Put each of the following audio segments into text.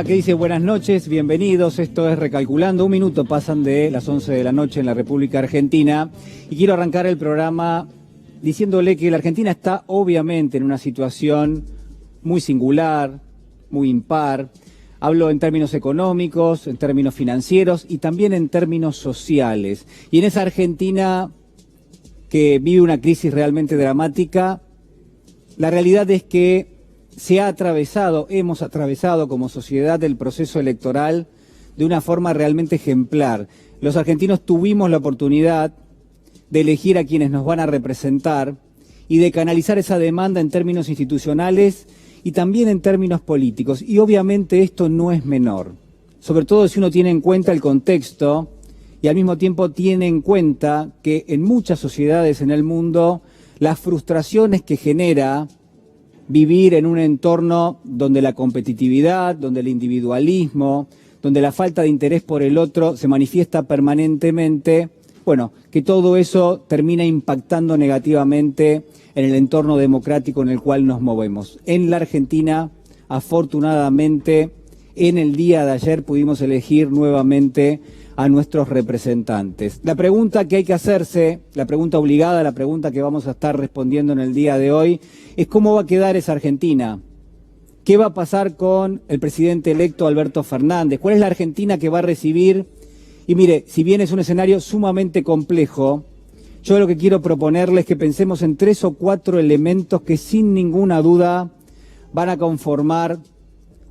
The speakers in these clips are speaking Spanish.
Hola, ¿qué dice? Buenas noches, bienvenidos. Esto es Recalculando. Un minuto pasan de las 11 de la noche en la República Argentina. Y quiero arrancar el programa diciéndole que la Argentina está obviamente en una situación muy singular, muy impar. Hablo en términos económicos, en términos financieros y también en términos sociales. Y en esa Argentina que vive una crisis realmente dramática, la realidad es que hemos atravesado como sociedad el proceso electoral de una forma realmente ejemplar. Los argentinos tuvimos la oportunidad de elegir a quienes nos van a representar y de canalizar esa demanda en términos institucionales y también en términos políticos. Y obviamente esto no es menor, sobre todo si uno tiene en cuenta el contexto y al mismo tiempo tiene en cuenta que en muchas sociedades en el mundo las frustraciones que genera vivir en un entorno donde la competitividad, donde el individualismo, donde la falta de interés por el otro se manifiesta permanentemente, bueno, que todo eso termina impactando negativamente en el entorno democrático en el cual nos movemos. En la Argentina, afortunadamente, en el día de ayer pudimos elegir nuevamente a nuestros representantes. La pregunta que hay que hacerse, la pregunta obligada, la pregunta que vamos a estar respondiendo en el día de hoy, es cómo va a quedar esa Argentina. ¿Qué va a pasar con el presidente electo Alberto Fernández? ¿Cuál es la Argentina que va a recibir? Y mire, si bien es un escenario sumamente complejo, yo lo que quiero proponerles es que pensemos en 3 o 4 elementos que sin ninguna duda van a conformar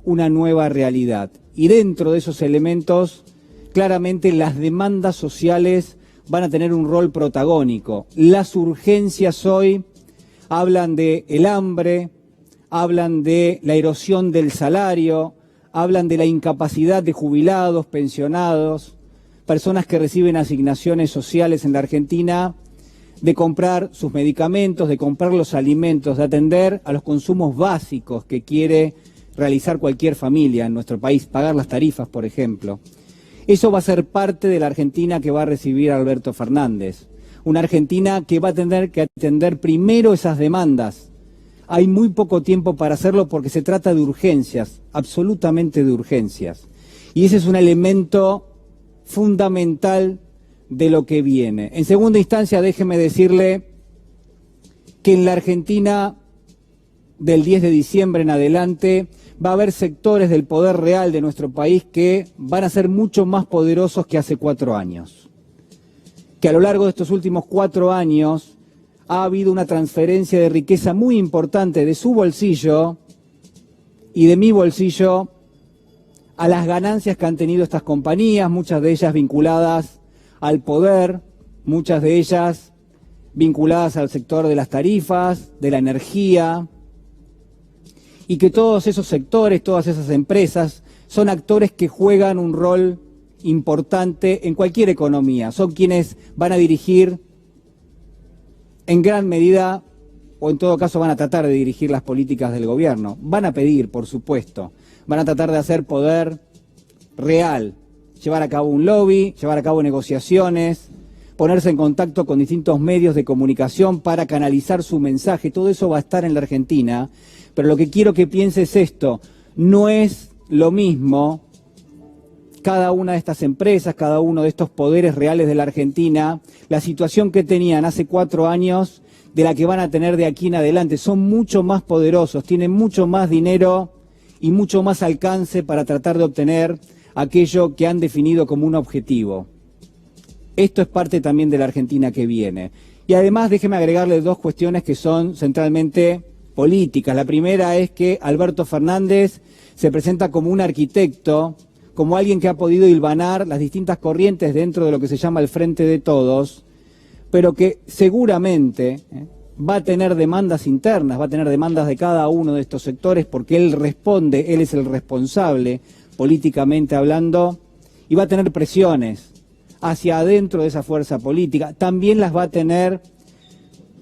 una nueva realidad. Y dentro de esos elementos, claramente las demandas sociales van a tener un rol protagónico. Las urgencias hoy hablan de el hambre, hablan de la erosión del salario, hablan de la incapacidad de jubilados, pensionados, personas que reciben asignaciones sociales en la Argentina, de comprar sus medicamentos, de comprar los alimentos, de atender a los consumos básicos que quiere realizar cualquier familia en nuestro país, pagar las tarifas, por ejemplo. Eso va a ser parte de la Argentina que va a recibir Alberto Fernández. Una Argentina que va a tener que atender primero esas demandas. Hay muy poco tiempo para hacerlo porque se trata de urgencias, absolutamente de urgencias. Y ese es un elemento fundamental de lo que viene. En segunda instancia, déjeme decirle que en la Argentina del 10 de diciembre en adelante va a haber sectores del poder real de nuestro país que van a ser mucho más poderosos que hace 4 años. Que a lo largo de estos últimos 4 años ha habido una transferencia de riqueza muy importante de su bolsillo y de mi bolsillo a las ganancias que han tenido estas compañías, muchas de ellas vinculadas al poder, muchas de ellas vinculadas al sector de las tarifas, de la energía, y que todos esos sectores, todas esas empresas, son actores que juegan un rol importante en cualquier economía. Son quienes van a dirigir en gran medida, o en todo caso van a tratar de dirigir las políticas del gobierno. Van a pedir, por supuesto, van a tratar de hacer poder real, llevar a cabo un lobby, llevar a cabo negociaciones, ponerse en contacto con distintos medios de comunicación para canalizar su mensaje. Todo eso va a estar en la Argentina. Pero lo que quiero que piense es esto, no es lo mismo cada una de estas empresas, cada uno de estos poderes reales de la Argentina, la situación que tenían hace 4 años de la que van a tener de aquí en adelante. Son mucho más poderosos, tienen mucho más dinero y mucho más alcance para tratar de obtener aquello que han definido como un objetivo. Esto es parte también de la Argentina que viene. Y además déjeme agregarle 2 cuestiones que son centralmente políticas. La primera es que Alberto Fernández se presenta como un arquitecto, como alguien que ha podido hilvanar las distintas corrientes dentro de lo que se llama el Frente de Todos, pero que seguramente va a tener demandas internas, va a tener demandas de cada uno de estos sectores porque él responde, él es el responsable políticamente hablando y va a tener presiones hacia adentro de esa fuerza política. También las va a tener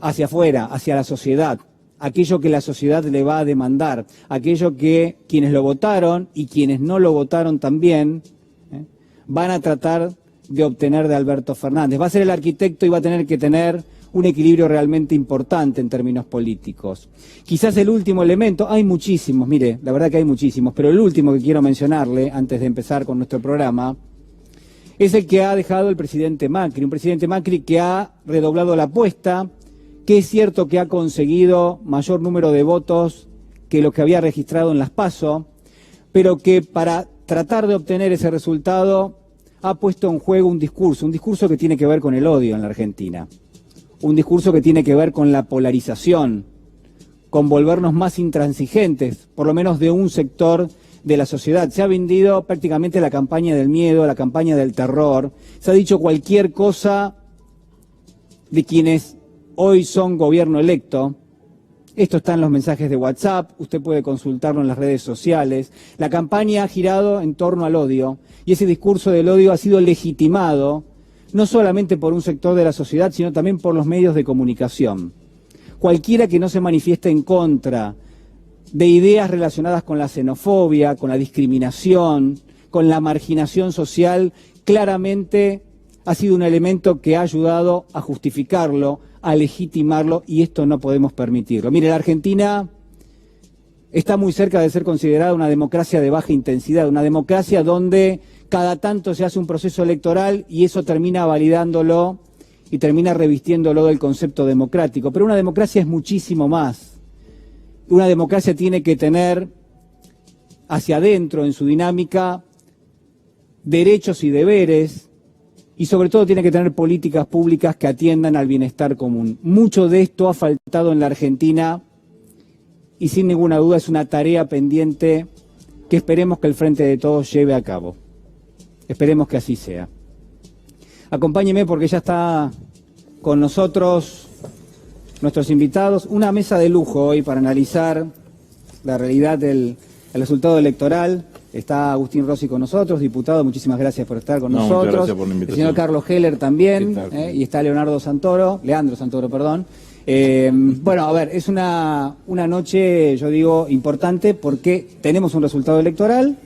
hacia afuera, hacia la sociedad. Aquello que la sociedad le va a demandar, aquello que quienes lo votaron y quienes no lo votaron también van a tratar de obtener de Alberto Fernández. Va a ser el arquitecto y va a tener que tener un equilibrio realmente importante en términos políticos. Quizás el último elemento, hay muchísimos, mire, la verdad que hay muchísimos, pero el último que quiero mencionarle antes de empezar con nuestro programa es el que ha dejado el presidente Macri, un presidente Macri que ha redoblado la apuesta, que es cierto que ha conseguido mayor número de votos que lo que había registrado en las PASO, pero que para tratar de obtener ese resultado ha puesto en juego un discurso que tiene que ver con el odio en la Argentina, un discurso que tiene que ver con la polarización, con volvernos más intransigentes, por lo menos de un sector de la sociedad. Se ha vendido prácticamente la campaña del miedo, la campaña del terror, se ha dicho cualquier cosa de quienes hoy son gobierno electo. Esto está en los mensajes de WhatsApp, usted puede consultarlo en las redes sociales. La campaña ha girado en torno al odio y ese discurso del odio ha sido legitimado no solamente por un sector de la sociedad, sino también por los medios de comunicación. Cualquiera que no se manifieste en contra de ideas relacionadas con la xenofobia, con la discriminación, con la marginación social, claramente ha sido un elemento que ha ayudado a justificarlo, a legitimarlo, y esto no podemos permitirlo. Mire, la Argentina está muy cerca de ser considerada una democracia de baja intensidad, una democracia donde cada tanto se hace un proceso electoral y eso termina validándolo y termina revistiéndolo del concepto democrático. Pero una democracia es muchísimo más. Una democracia tiene que tener hacia adentro en su dinámica derechos y deberes, y sobre todo tiene que tener políticas públicas que atiendan al bienestar común. Mucho de esto ha faltado en la Argentina y sin ninguna duda es una tarea pendiente que esperemos que el Frente de Todos lleve a cabo. Esperemos que así sea. Acompáñeme porque ya está con nosotros nuestros invitados. Una mesa de lujo hoy para analizar la realidad del resultado electoral. Está Agustín Rossi con nosotros, diputado, muchísimas gracias por estar con nosotros. Muchas gracias por la invitación. El señor Carlos Heller también, y está Leandro Santoro, perdón. Bueno, a ver, es una noche, yo digo, importante porque tenemos un resultado electoral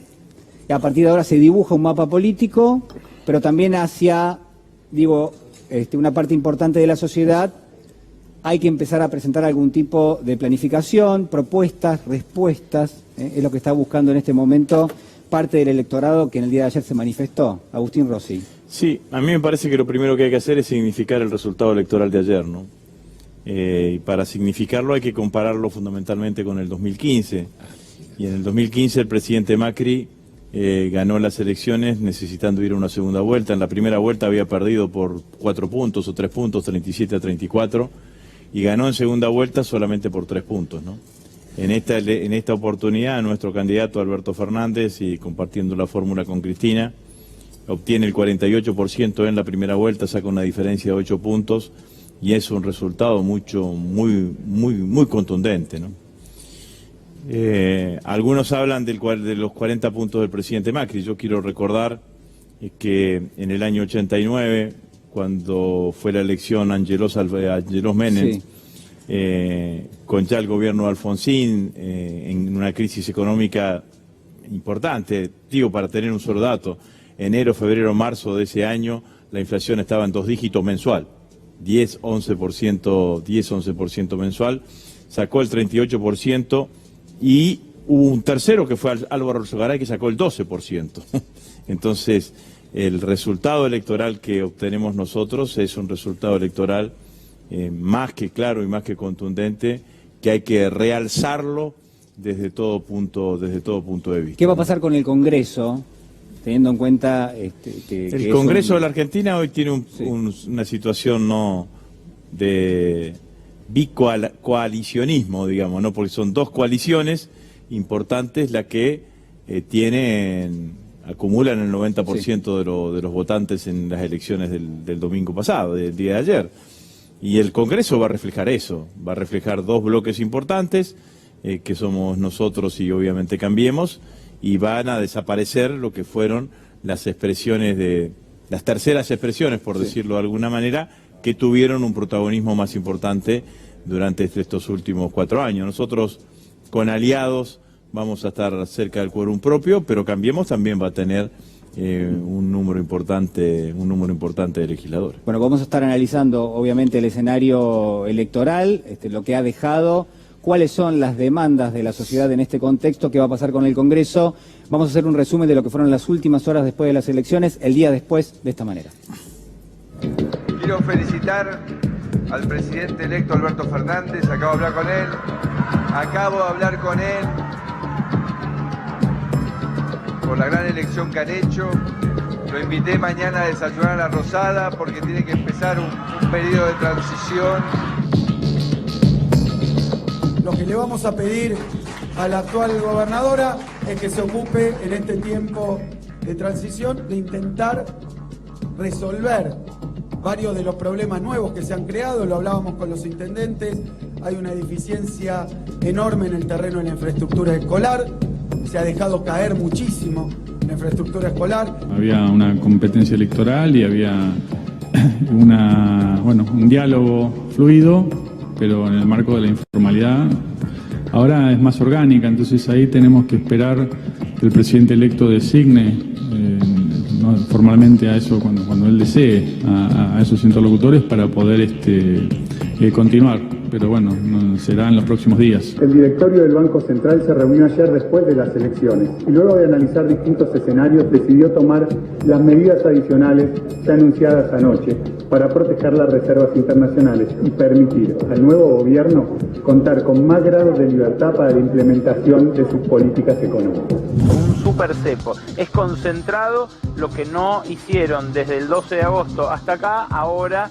y a partir de ahora se dibuja un mapa político, pero también hacia, digo, una parte importante de la sociedad hay que empezar a presentar algún tipo de planificación, propuestas, respuestas, es lo que está buscando en este momento parte del electorado que en el día de ayer se manifestó. Agustín Rossi. Sí, a mí me parece que lo primero que hay que hacer es significar el resultado electoral de ayer, ¿no? Y para significarlo hay que compararlo fundamentalmente con el 2015. Y en el 2015 el presidente Macri ganó las elecciones necesitando ir a una segunda vuelta. En la primera vuelta había perdido por 4 puntos o 3 puntos, 37-34. Y ganó en segunda vuelta solamente por 3 puntos, ¿no? En esta oportunidad, nuestro candidato Alberto Fernández, y compartiendo la fórmula con Cristina, obtiene el 48% en la primera vuelta, saca una diferencia de 8 puntos, y es un resultado muy contundente, ¿no? Algunos hablan de los 40 puntos del presidente Macri. Yo quiero recordar que en el año 89... cuando fue la elección Angelos Menem, sí, con ya el gobierno de Alfonsín, en una crisis económica importante, digo para tener un solo dato, enero, febrero, marzo de ese año, la inflación estaba en 2 dígitos mensual, 10-11% mensual, sacó el 38% y hubo un tercero que fue Álvaro Alzogaray que sacó el 12%. Entonces, el resultado electoral que obtenemos nosotros es un resultado electoral más que claro y más que contundente, que hay que realzarlo desde todo punto de vista. ¿Qué va a pasar con el Congreso, teniendo en cuenta que el Congreso de la Argentina hoy tiene una situación no de bicoalicionismo, digamos, ¿no? Porque son 2 coaliciones importantes las que acumulan el 90% sí, de los votantes en las elecciones del domingo pasado, del día de ayer. Y el Congreso va a reflejar eso, va a reflejar 2 bloques importantes, que somos nosotros y obviamente Cambiemos, y van a desaparecer lo que fueron las terceras expresiones, por sí, decirlo de alguna manera, que tuvieron un protagonismo más importante durante estos últimos 4 años. Nosotros, con aliados, vamos a estar cerca del quórum propio, pero Cambiemos también va a tener un número importante de legisladores. Bueno, vamos a estar analizando obviamente el escenario electoral, lo que ha dejado, cuáles son las demandas de la sociedad en este contexto, qué va a pasar con el Congreso. Vamos a hacer un resumen de lo que fueron las últimas horas después de las elecciones, el día después, de esta manera. Quiero felicitar al presidente electo Alberto Fernández, acabo de hablar con él por la gran elección que han hecho. Lo invité mañana a desayunar a la Rosada porque tiene que empezar un periodo de transición. Lo que le vamos a pedir a la actual gobernadora es que se ocupe en este tiempo de transición de intentar resolver varios de los problemas nuevos que se han creado. Lo hablábamos con los intendentes, hay una deficiencia enorme en el terreno de la infraestructura escolar, se ha dejado caer muchísimo la infraestructura escolar. Había una competencia electoral y había un diálogo fluido, pero en el marco de la informalidad. Ahora es más orgánica, entonces ahí tenemos que esperar que el presidente electo designe formalmente a eso, cuando él desee, a esos interlocutores para poder continuar. Pero bueno, será en los próximos días. El directorio del Banco Central se reunió ayer después de las elecciones y luego de analizar distintos escenarios decidió tomar las medidas adicionales ya anunciadas anoche para proteger las reservas internacionales y permitir al nuevo gobierno contar con más grados de libertad para la implementación de sus políticas económicas. Un super cepo. Es concentrado lo que no hicieron desde el 12 de agosto hasta acá, ahora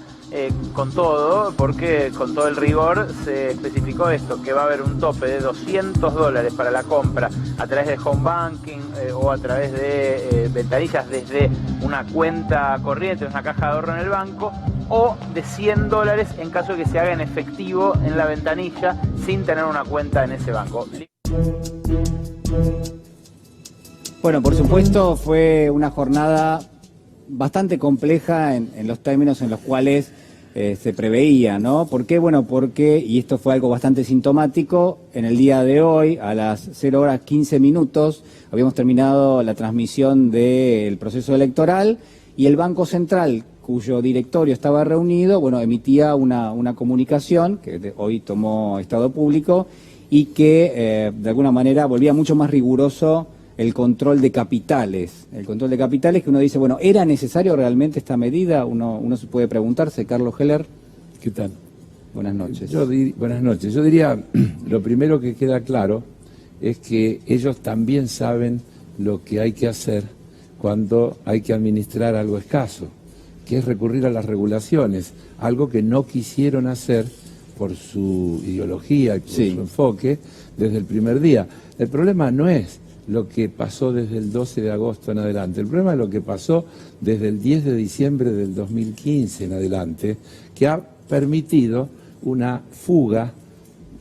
con todo, porque con todo el rigor se especificó esto, que va a haber un tope de $200 para la compra a través de home banking o a través de ventanillas desde una cuenta corriente, una caja de ahorro en el banco, o de $100 en caso de que se haga en efectivo en la ventanilla sin tener una cuenta en ese banco. Bueno, por supuesto fue una jornada bastante compleja en los términos en los cuales se preveía, ¿no? ¿Por qué? Bueno, porque, y esto fue algo bastante sintomático, en el día de hoy, a las 0:15, habíamos terminado la transmisión del proceso electoral y el Banco Central, cuyo directorio estaba reunido, bueno, emitía una comunicación que hoy tomó estado público y que de alguna manera volvía mucho más riguroso el control de capitales. El control de capitales que uno dice, bueno, ¿era necesario realmente esta medida? Uno se puede preguntarse. Carlos Heller. ¿Qué tal? Buenas noches. Buenas noches. Yo diría, lo primero que queda claro es que ellos también saben lo que hay que hacer cuando hay que administrar algo escaso, que es recurrir a las regulaciones, algo que no quisieron hacer por su ideología y por su enfoque desde el primer día. El problema no es lo que pasó desde el 12 de agosto en adelante. El problema es lo que pasó desde el 10 de diciembre del 2015 en adelante, que ha permitido una fuga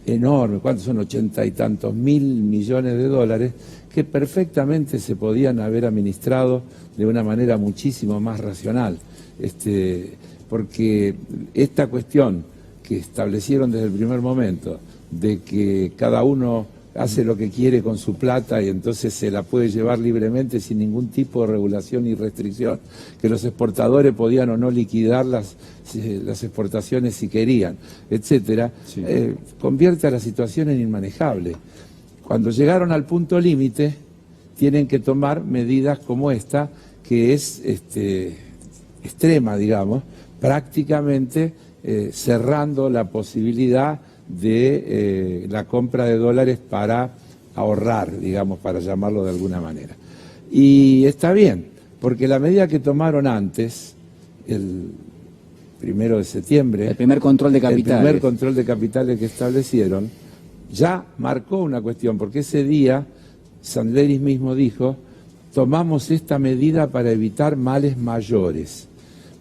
enorme, ¿cuántos son? 80 y tantos mil millones de dólares, que perfectamente se podían haber administrado de una manera muchísimo más racional. Porque esta cuestión que establecieron desde el primer momento, de que cada uno hace lo que quiere con su plata y entonces se la puede llevar libremente sin ningún tipo de regulación y restricción, que los exportadores podían o no liquidar las exportaciones si querían, etcétera, convierte a la situación en inmanejable. Cuando llegaron al punto límite, tienen que tomar medidas como esta, que es extrema, digamos, prácticamente cerrando la posibilidad de la compra de dólares para ahorrar, digamos, para llamarlo de alguna manera. Y está bien, porque la medida que tomaron antes, el 1 de septiembre... El primer control de capitales. El primer control de capitales que establecieron, ya marcó una cuestión, porque ese día Sandleris mismo dijo, tomamos esta medida para evitar males mayores.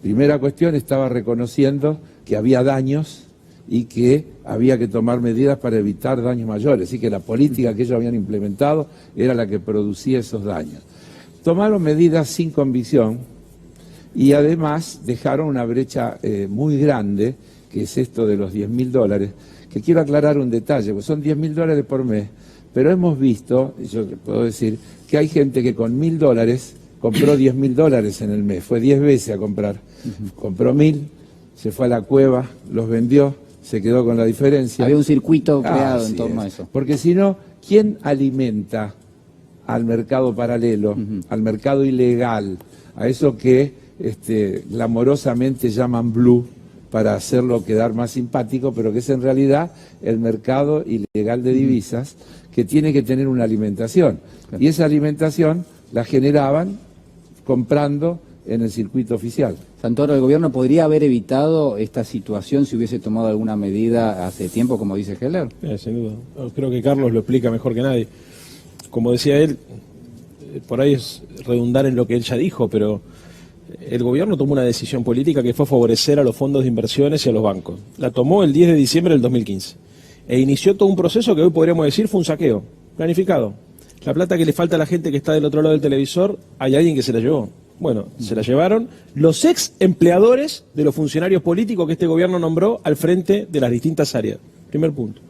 Primera cuestión, estaba reconociendo que había daños y que había que tomar medidas para evitar daños mayores. Así que la política que ellos habían implementado era la que producía esos daños. Tomaron medidas sin convicción y además dejaron una brecha muy grande, que es esto de los $10.000, que quiero aclarar un detalle, pues son $10.000 por mes, pero hemos visto, y yo puedo decir, que hay gente que con $1.000 compró $10.000 en el mes, fue 10 veces a comprar. Compró 1.000, se fue a la cueva, los vendió, se quedó con la diferencia. Había un circuito creado en Así torno es. a eso. Porque si no, ¿quién alimenta al mercado paralelo, al mercado ilegal, a eso que glamorosamente llaman blue para hacerlo quedar más simpático, pero que es en realidad el mercado ilegal de divisas que tiene que tener una alimentación? Y esa alimentación la generaban comprando en el circuito oficial. Santoro, ¿el gobierno podría haber evitado esta situación si hubiese tomado alguna medida hace tiempo, como dice Heller? Sin duda. Creo que Carlos lo explica mejor que nadie. Como decía él, por ahí es redundar en lo que él ya dijo, pero el gobierno tomó una decisión política que fue favorecer a los fondos de inversiones y a los bancos. La tomó el 10 de diciembre del 2015 e inició todo un proceso que hoy podríamos decir fue un saqueo, planificado. La plata que le falta a la gente que está del otro lado del televisor, hay alguien que se la llevó. Bueno, se la llevaron los ex empleadores de los funcionarios políticos que este gobierno nombró al frente de las distintas áreas. Primer punto.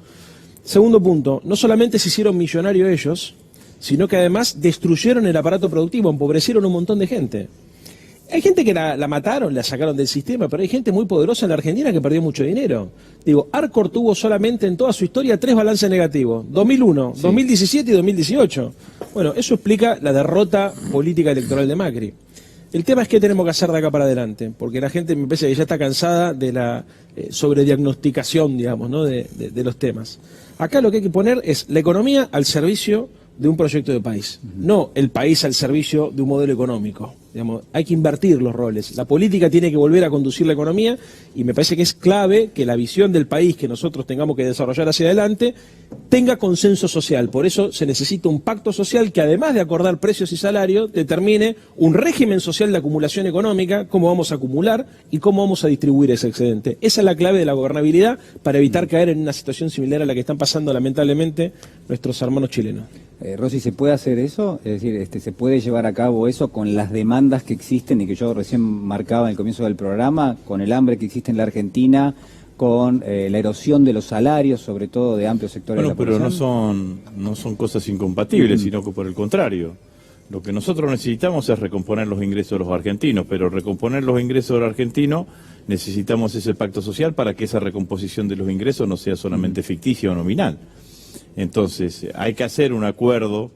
Segundo punto, no solamente se hicieron millonarios ellos, sino que además destruyeron el aparato productivo, empobrecieron un montón de gente. Hay gente que la mataron, la sacaron del sistema, pero hay gente muy poderosa en la Argentina que perdió mucho dinero. Digo, Arcor tuvo solamente en toda su historia 3 balances negativos, 2001, sí, 2017 y 2018. Bueno, eso explica la derrota política electoral de Macri. El tema es qué tenemos que hacer de acá para adelante, porque la gente me parece que ya está cansada de la sobrediagnosticación, digamos, ¿no? de los temas. Acá lo que hay que poner es la economía al servicio de un proyecto de país, no el país al servicio de un modelo económico. Digamos, hay que invertir los roles. La política tiene que volver a conducir la economía y me parece que es clave que la visión del país que nosotros tengamos que desarrollar hacia adelante tenga consenso social. Por eso se necesita un pacto social que, además de acordar precios y salarios, determine un régimen social de acumulación económica, cómo vamos a acumular y cómo vamos a distribuir ese excedente. Esa es la clave de la gobernabilidad para evitar caer en una situación similar a la que están pasando lamentablemente nuestros hermanos chilenos. Rosy, ¿se puede hacer eso? Es decir, ¿se puede llevar a cabo eso con las demandas que existen y que yo recién marcaba en el comienzo del programa, con el hambre que existe en la Argentina, con la erosión de los salarios, sobre todo de amplios sectores de la población? Pero no son cosas incompatibles, sino que por el contrario. Lo que nosotros necesitamos es recomponer los ingresos de los argentinos, pero recomponer los ingresos de los argentinos necesitamos ese pacto social para que esa recomposición de los ingresos no sea solamente ficticia o nominal. Entonces, hay que hacer un acuerdo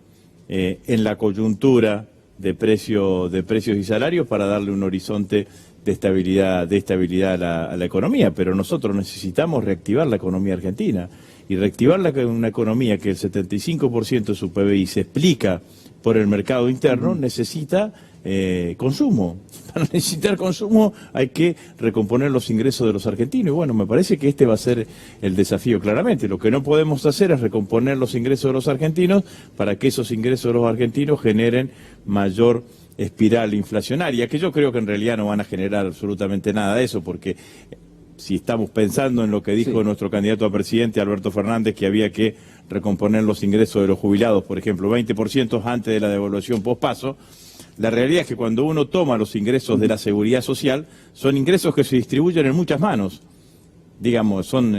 en la coyuntura de precios y salarios para darle un horizonte de estabilidad a la economía, pero nosotros necesitamos reactivar la economía argentina y reactivar una economía que el 75% de su PBI se explica por el mercado interno, necesita consumo. Para necesitar consumo hay que recomponer los ingresos de los argentinos. Y bueno, me parece que este va a ser el desafío claramente. Lo que no podemos hacer es recomponer los ingresos de los argentinos para que esos ingresos de los argentinos generen mayor espiral inflacionaria, que yo creo que en realidad no van a generar absolutamente nada de eso, porque si estamos pensando en lo que dijo nuestro candidato a presidente, Alberto Fernández, que había que recomponer los ingresos de los jubilados, por ejemplo, 20% antes de la devaluación pospaso, la realidad es que cuando uno toma los ingresos de la seguridad social, son ingresos que se distribuyen en muchas manos. Digamos, son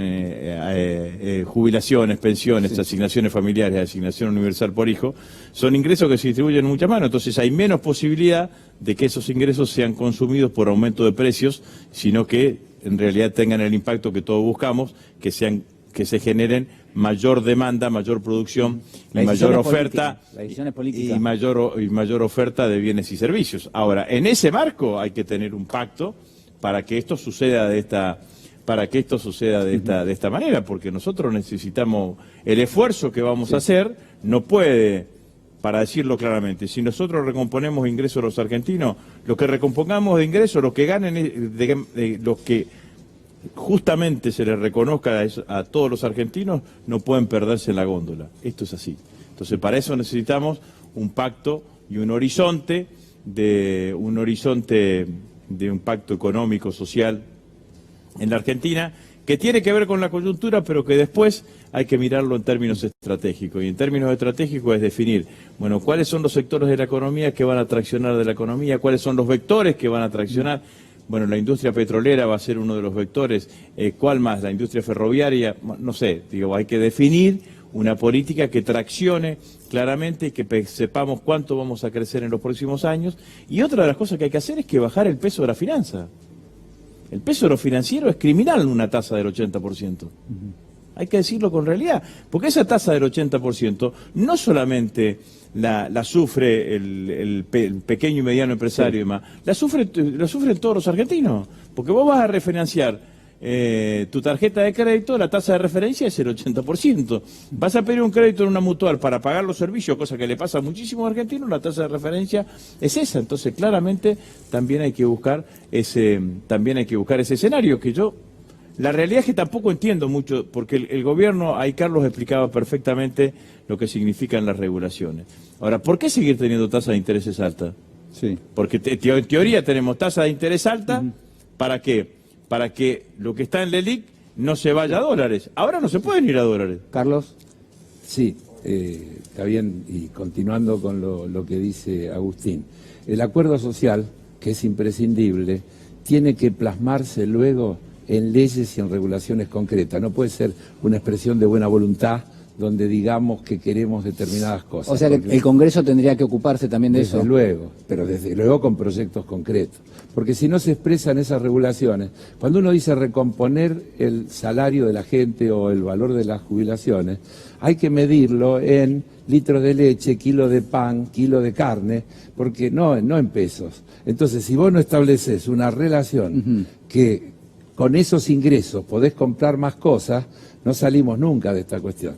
jubilaciones, pensiones, asignaciones familiares, asignación universal por hijo, son ingresos que se distribuyen en muchas manos, entonces hay menos posibilidad de que esos ingresos sean consumidos por aumento de precios, sino que en realidad tengan el impacto que todos buscamos, que se generen mayor demanda, mayor producción y mayor oferta y mayor oferta de bienes y servicios. Ahora, en ese marco hay que tener un pacto para que esto suceda de esta manera, porque nosotros necesitamos el esfuerzo que vamos a hacer, no puede, para decirlo claramente, si nosotros recomponemos ingresos a los argentinos, lo que recompongamos de ingresos, lo que ganen, lo que justamente se les reconozca a todos los argentinos, no pueden perderse en la góndola. Esto es así. Entonces, para eso necesitamos un pacto y un horizonte de un pacto económico, social en la Argentina, que tiene que ver con la coyuntura, pero que después hay que mirarlo en términos estratégicos. Y en términos estratégicos es definir, bueno, cuáles son los sectores de la economía que van a traccionar de la economía, cuáles son los vectores que van a traccionar. Bueno, la industria petrolera va a ser uno de los vectores. ¿Cuál más? La industria ferroviaria, no sé, hay que definir una política que traccione claramente y que sepamos cuánto vamos a crecer en los próximos años. Y otra de las cosas que hay que hacer es que bajar el peso de la finanza. El peso de lo financiero es criminal en una tasa del 80%. Hay que decirlo con realidad, porque esa tasa del 80% no solamente la sufre el pequeño y mediano empresario y demás, la sufren todos los argentinos, porque vos vas a refinanciar tu tarjeta de crédito, la tasa de referencia es el 80%. Vas a pedir un crédito en una mutual para pagar los servicios, cosa que le pasa a muchísimos argentinos, la tasa de referencia es esa. Entonces, claramente, también hay que buscar ese escenario que yo... La realidad es que tampoco entiendo mucho, porque el gobierno, ahí Carlos explicaba perfectamente lo que significan las regulaciones. Ahora, ¿por qué seguir teniendo tasas de intereses altas? Sí. Porque en teoría tenemos tasas de interés altas, ¿para qué? Para que lo que está en la LELIQ no se vaya a dólares. Ahora no se pueden ir a dólares. Carlos. Sí, está bien, y continuando con lo que dice Agustín, el acuerdo social, que es imprescindible, tiene que plasmarse luego en leyes y en regulaciones concretas. No puede ser una expresión de buena voluntad donde digamos que queremos determinadas cosas. O sea que el Congreso tendría que ocuparse también de eso. Desde luego, pero desde luego con proyectos concretos. Porque si no se expresan esas regulaciones, cuando uno dice recomponer el salario de la gente o el valor de las jubilaciones, hay que medirlo en litros de leche, kilo de pan, kilo de carne, porque no en pesos. Entonces, si vos no estableces una relación que con esos ingresos podés comprar más cosas, no salimos nunca de esta cuestión.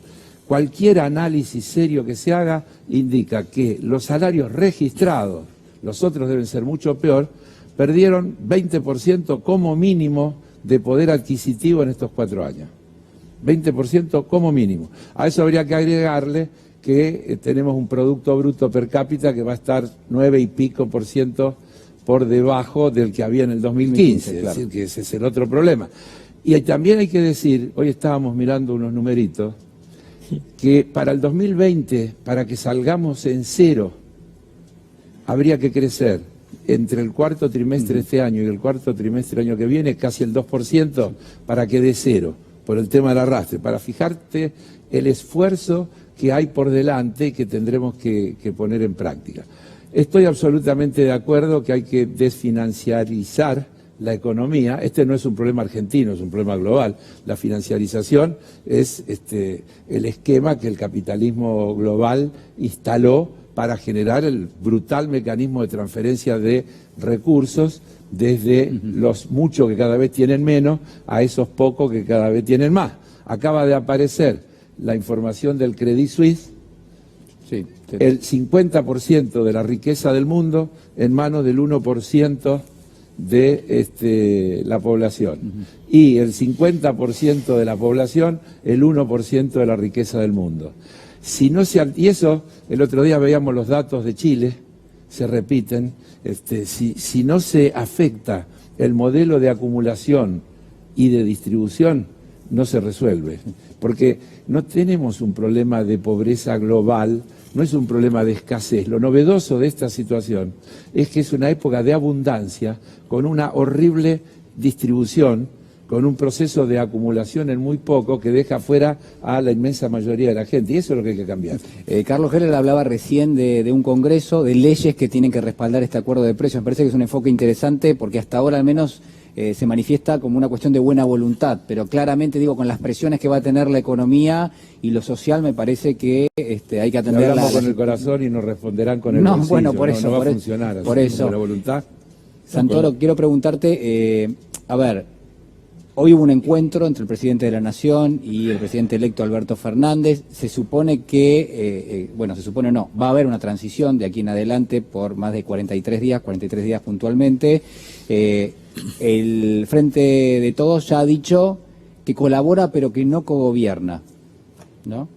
Cualquier análisis serio que se haga indica que los salarios registrados, los otros deben ser mucho peor, perdieron 20% como mínimo de poder adquisitivo en estos 4 años. 20% como mínimo. A eso habría que agregarle que tenemos un Producto Bruto per cápita que va a estar 9 y pico % por debajo del que había en el 2015, claro. Es decir, que ese es el otro problema. Y también hay que decir, hoy estábamos mirando unos numeritos, que para el 2020, para que salgamos en cero, habría que crecer entre el cuarto trimestre de este año y el cuarto trimestre del año que viene casi el 2% para que dé cero, por el tema del arrastre, para fijarte el esfuerzo que hay por delante y que tendremos que poner en práctica. Estoy absolutamente de acuerdo que hay que desfinanciarizar la economía. Este no es un problema argentino, es un problema global. La financiarización es el esquema que el capitalismo global instaló para generar el brutal mecanismo de transferencia de recursos desde los muchos que cada vez tienen menos a esos pocos que cada vez tienen más. Acaba de aparecer la información del Credit Suisse. Sí, el 50% de la riqueza del mundo en manos del 1% de la población. Y el 50% de la población, el 1% de la riqueza del mundo. Y eso, el otro día veíamos los datos de Chile, se repiten, si no se afecta el modelo de acumulación y de distribución, no se resuelve. Porque no tenemos un problema de pobreza global, no es un problema de escasez. Lo novedoso de esta situación es que es una época de abundancia, con una horrible distribución, con un proceso de acumulación en muy poco que deja fuera a la inmensa mayoría de la gente. Y eso es lo que hay que cambiar. Carlos Heller hablaba recién de un congreso, de leyes que tienen que respaldar este acuerdo de precios. Me parece que es un enfoque interesante porque hasta ahora al menos se manifiesta como una cuestión de buena voluntad, pero claramente digo, con las presiones que va a tener la economía y lo social, me parece que hay que atenderla. Hablamos con el corazón y nos responderán con el bolsillo. Bueno, por eso. No va a funcionar así, por eso. Con la voluntad. Santoro, quiero preguntarte, a ver, hoy hubo un encuentro entre el presidente de la Nación y el presidente electo Alberto Fernández. Se supone que, va a haber una transición de aquí en adelante por más de 43 días puntualmente. El Frente de Todos ya ha dicho que colabora pero que no cogobierna, ¿no?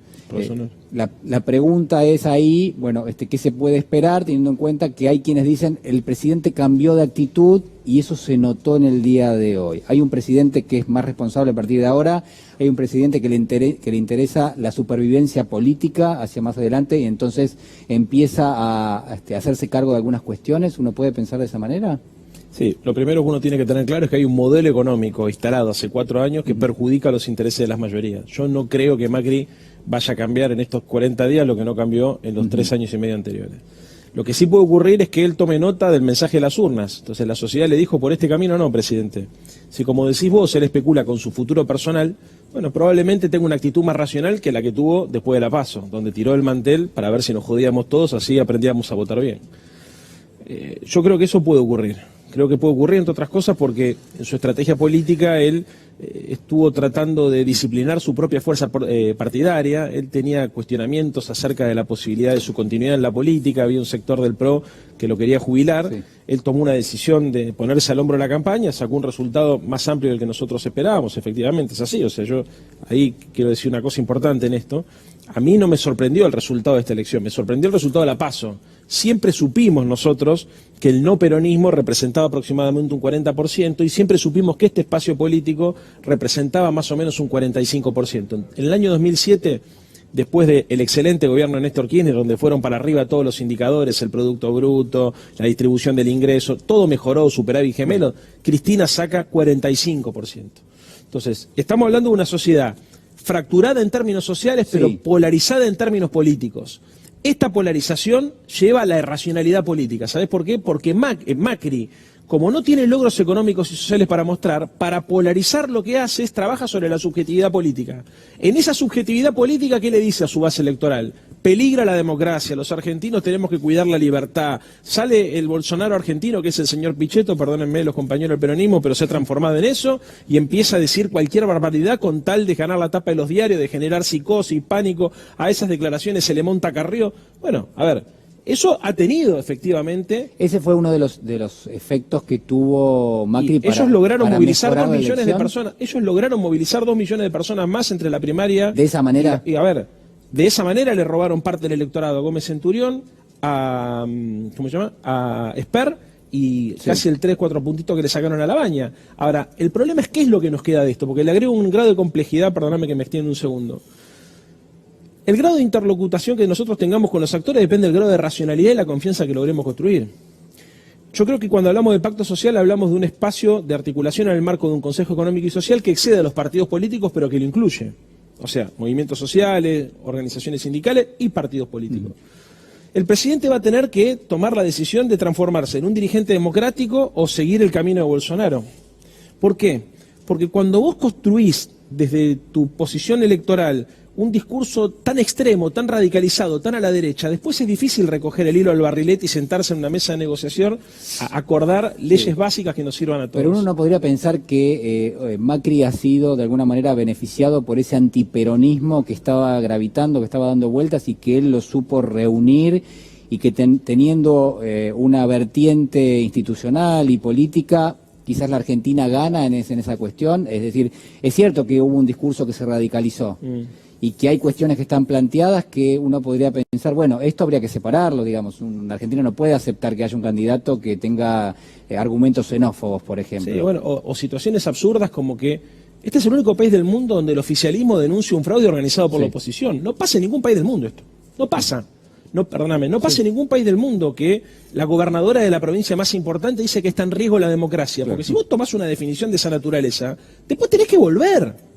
La pregunta es ahí, bueno, ¿qué se puede esperar teniendo en cuenta que hay quienes dicen el presidente cambió de actitud y eso se notó en el día de hoy? Hay un presidente que es más responsable a partir de ahora, hay un presidente que le interesa la supervivencia política hacia más adelante y entonces empieza a hacerse cargo de algunas cuestiones. ¿Uno puede pensar de esa manera? Sí, lo primero que uno tiene que tener claro es que hay un modelo económico instalado hace 4 años que perjudica los intereses de las mayorías. Yo no creo que Macri vaya a cambiar en estos 40 días lo que no cambió en los 3 años y medio anteriores. Lo que sí puede ocurrir es que él tome nota del mensaje de las urnas. Entonces la sociedad le dijo, por este camino no, presidente. Si como decís vos, él especula con su futuro personal, bueno, probablemente tenga una actitud más racional que la que tuvo después de la PASO, donde tiró el mantel para ver si nos jodíamos todos, así aprendíamos a votar bien. Yo creo que eso puede ocurrir. Creo que puede ocurrir, entre otras cosas, porque en su estrategia política él estuvo tratando de disciplinar su propia fuerza partidaria. Él tenía cuestionamientos acerca de la posibilidad de su continuidad en la política. Había un sector del PRO que lo quería jubilar. Sí. Él tomó una decisión de ponerse al hombro de la campaña, sacó un resultado más amplio del que nosotros esperábamos. Efectivamente, es así. O sea, yo ahí quiero decir una cosa importante en esto. A mí no me sorprendió el resultado de esta elección, me sorprendió el resultado de la PASO. Siempre supimos nosotros que el no peronismo representaba aproximadamente un 40% y siempre supimos que este espacio político representaba más o menos un 45%. En el año 2007, después del excelente gobierno de Néstor Kirchner, donde fueron para arriba todos los indicadores, el Producto Bruto, la distribución del ingreso, todo mejoró, superávit gemelo, Cristina saca 45%. Entonces, estamos hablando de una sociedad fracturada en términos sociales, pero sí, polarizada en términos políticos. Esta polarización lleva a la irracionalidad política. ¿Sabés por qué? Porque Macri, como no tiene logros económicos y sociales para mostrar, para polarizar lo que hace es trabaja sobre la subjetividad política. En esa subjetividad política, ¿qué le dice a su base electoral? Peligra la democracia, los argentinos tenemos que cuidar la libertad. Sale el Bolsonaro argentino, que es el señor Pichetto, perdónenme los compañeros del peronismo, pero se ha transformado en eso, y empieza a decir cualquier barbaridad con tal de ganar la tapa de los diarios, de generar psicosis, pánico. A esas declaraciones se le monta Carrió. Bueno, a ver, eso ha tenido efectivamente... Ese fue uno de los efectos que tuvo Macri para ellos lograron movilizar 2 millones de personas. Ellos lograron movilizar 2 millones de personas más entre la primaria... De esa manera... Y a ver... De esa manera le robaron parte del electorado a Gómez Centurión, a, ¿cómo se llama?, a Esper, y sí, casi el 3-4 puntitos que le sacaron a La Baña. Ahora, el problema es qué es lo que nos queda de esto, porque le agrego un grado de complejidad, perdóname que me extienda un segundo. El grado de interlocución que nosotros tengamos con los actores depende del grado de racionalidad y la confianza que logremos construir. Yo creo que cuando hablamos de pacto social hablamos de un espacio de articulación en el marco de un Consejo Económico y Social que excede a los partidos políticos, pero que lo incluye. O sea, movimientos sociales, organizaciones sindicales y partidos políticos. El presidente va a tener que tomar la decisión de transformarse en un dirigente democrático o seguir el camino de Bolsonaro. ¿Por qué? Porque cuando vos construís desde tu posición electoral un discurso tan extremo, tan radicalizado, tan a la derecha, después es difícil recoger el hilo al barrilete y sentarse en una mesa de negociación a acordar leyes básicas que nos sirvan a todos. Pero uno no podría pensar que Macri ha sido de alguna manera beneficiado por ese antiperonismo que estaba gravitando, que estaba dando vueltas y que él lo supo reunir y que teniendo una vertiente institucional y política, quizás la Argentina gana en esa cuestión. Es decir, es cierto que hubo un discurso que se radicalizó. Y que hay cuestiones que están planteadas que uno podría pensar, bueno, esto habría que separarlo, digamos. Un argentino no puede aceptar que haya un candidato que tenga argumentos xenófobos, por ejemplo. Sí, bueno, o situaciones absurdas como que este es el único país del mundo donde el oficialismo denuncia un fraude organizado por la oposición. No pasa en ningún país del mundo esto. No pasa. No, perdóname, no pasa en ningún país del mundo que la gobernadora de la provincia más importante dice que está en riesgo la democracia. Porque si vos tomás una definición de esa naturaleza, después tenés que volver.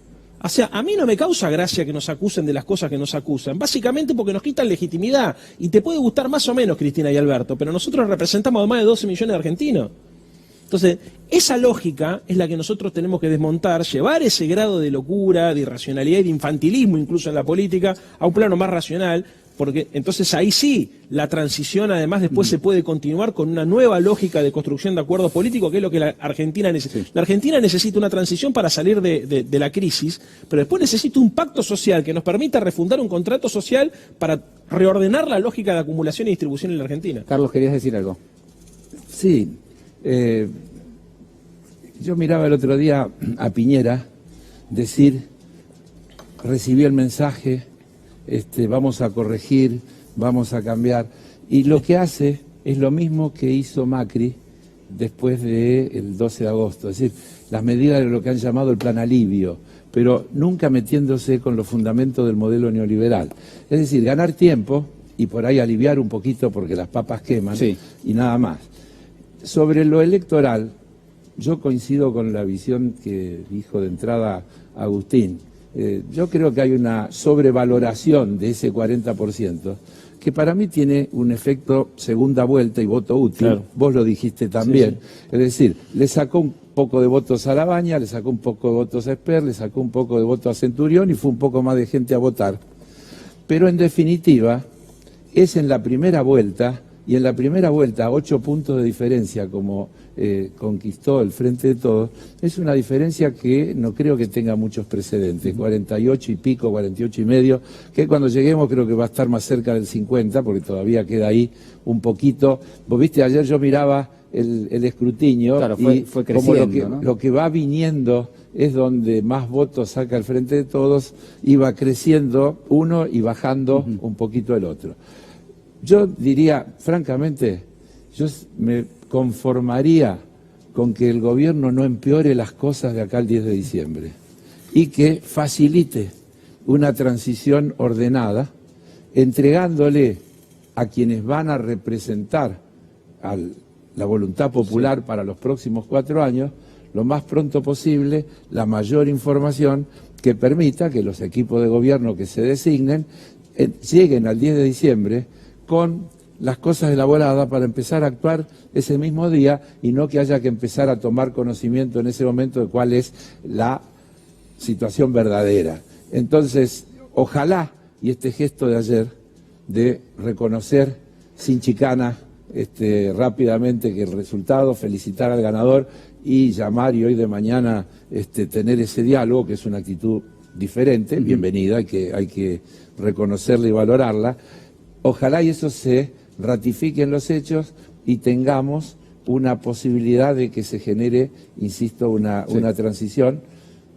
O sea, a mí no me causa gracia que nos acusen de las cosas que nos acusan, básicamente porque nos quitan legitimidad. Y te puede gustar más o menos, Cristina y Alberto, pero nosotros representamos a más de 12 millones de argentinos. Entonces, esa lógica es la que nosotros tenemos que desmontar, llevar ese grado de locura, de irracionalidad y de infantilismo incluso en la política a un plano más racional, porque entonces ahí sí la transición además después se puede continuar con una nueva lógica de construcción de acuerdos políticos, que es lo que la Argentina necesita. La Argentina necesita una transición para salir de la crisis, pero después necesita un pacto social que nos permita refundar un contrato social para reordenar la lógica de acumulación y distribución en la Argentina. Carlos, ¿querías decir algo? Sí. Yo miraba el otro día a Piñera decir, recibí el mensaje, vamos a corregir, vamos a cambiar. Y lo que hace es lo mismo que hizo Macri después del 12 de agosto. Es decir, las medidas de lo que han llamado el plan alivio, pero nunca metiéndose con los fundamentos del modelo neoliberal. Es decir, ganar tiempo y por ahí aliviar un poquito porque las papas queman y nada más. Sobre lo electoral, yo coincido con la visión que dijo de entrada Agustín. Yo creo que hay una sobrevaloración de ese 40%, que para mí tiene un efecto segunda vuelta y voto útil. Claro. Vos lo dijiste también. Sí, sí. Es decir, le sacó un poco de votos a Labaña, le sacó un poco de votos a Esper, le sacó un poco de votos a Centurión y fue un poco más de gente a votar. Pero en definitiva, es en la primera vuelta, y en la primera vuelta 8 puntos de diferencia como conquistó el Frente de Todos, es una diferencia que no creo que tenga muchos precedentes, 48 y pico, 48 y medio, que cuando lleguemos creo que va a estar más cerca del 50, porque todavía queda ahí un poquito. Vos viste, ayer yo miraba el escrutinio, claro, fue creciendo, como ¿no? Lo que va viniendo es donde más votos saca el Frente de Todos, y va creciendo uno y bajando un poquito el otro. Yo diría, francamente, yo me conformaría con que el gobierno no empeore las cosas de acá al 10 de diciembre y que facilite una transición ordenada, entregándole a quienes van a representar la voluntad popular para los próximos 4 años, lo más pronto posible, la mayor información que permita que los equipos de gobierno que se designen lleguen al 10 de diciembre con las cosas elaboradas para empezar a actuar ese mismo día, y no que haya que empezar a tomar conocimiento en ese momento de cuál es la situación verdadera. Entonces, ojalá, y este gesto de ayer de reconocer sin chicana rápidamente que el resultado, felicitar al ganador y llamar, y hoy de mañana tener ese diálogo, que es una actitud diferente, bienvenida, hay que reconocerla y valorarla. Ojalá y eso se ratifique en los hechos y tengamos una posibilidad de que se genere, insisto, una transición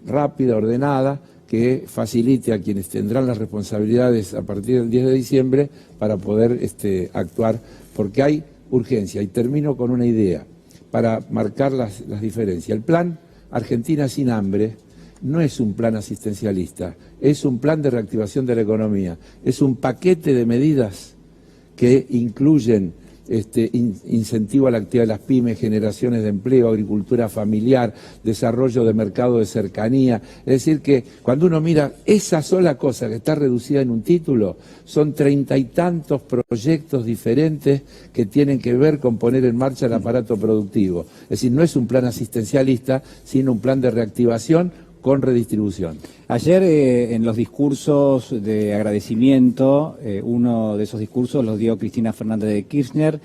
rápida, ordenada, que facilite a quienes tendrán las responsabilidades a partir del 10 de diciembre para poder actuar, porque hay urgencia. Y termino con una idea para marcar las diferencias. El plan Argentina sin hambre no es un plan asistencialista, es un plan de reactivación de la economía, es un paquete de medidas que incluyen incentivo a la actividad de las pymes, generaciones de empleo, agricultura familiar, desarrollo de mercado de cercanía. Es decir que cuando uno mira esa sola cosa que está reducida en un título, son 30 y tantos proyectos diferentes que tienen que ver con poner en marcha el aparato productivo. Es decir, no es un plan asistencialista, sino un plan de reactivación con redistribución. Ayer en los discursos de agradecimiento, uno de esos discursos los dio Cristina Fernández de Kirchner,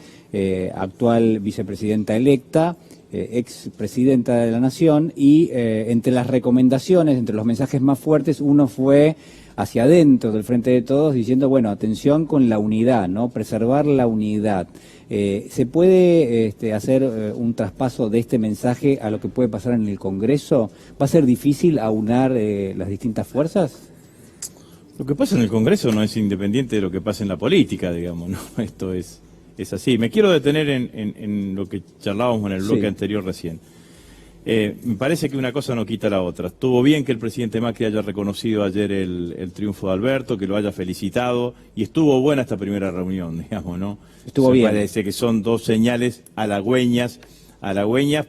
actual vicepresidenta electa, expresidenta de la Nación, y entre las recomendaciones, entre los mensajes más fuertes, uno fue hacia adentro del Frente de Todos diciendo, bueno, atención con la unidad, ¿no? Preservar la unidad. ¿Se puede hacer un traspaso de este mensaje a lo que puede pasar en el Congreso? ¿Va a ser difícil aunar las distintas fuerzas? Lo que pasa en el Congreso no es independiente de lo que pasa en la política, digamos, ¿no? Esto es así. Me quiero detener en lo que charlábamos en el bloque anterior recién. Me parece que una cosa no quita la otra. Estuvo bien que el presidente Macri haya reconocido ayer el triunfo de Alberto, que lo haya felicitado, y estuvo buena esta primera reunión, digamos, ¿no? Estuvo bien. Parece que son 2 señales halagüeñas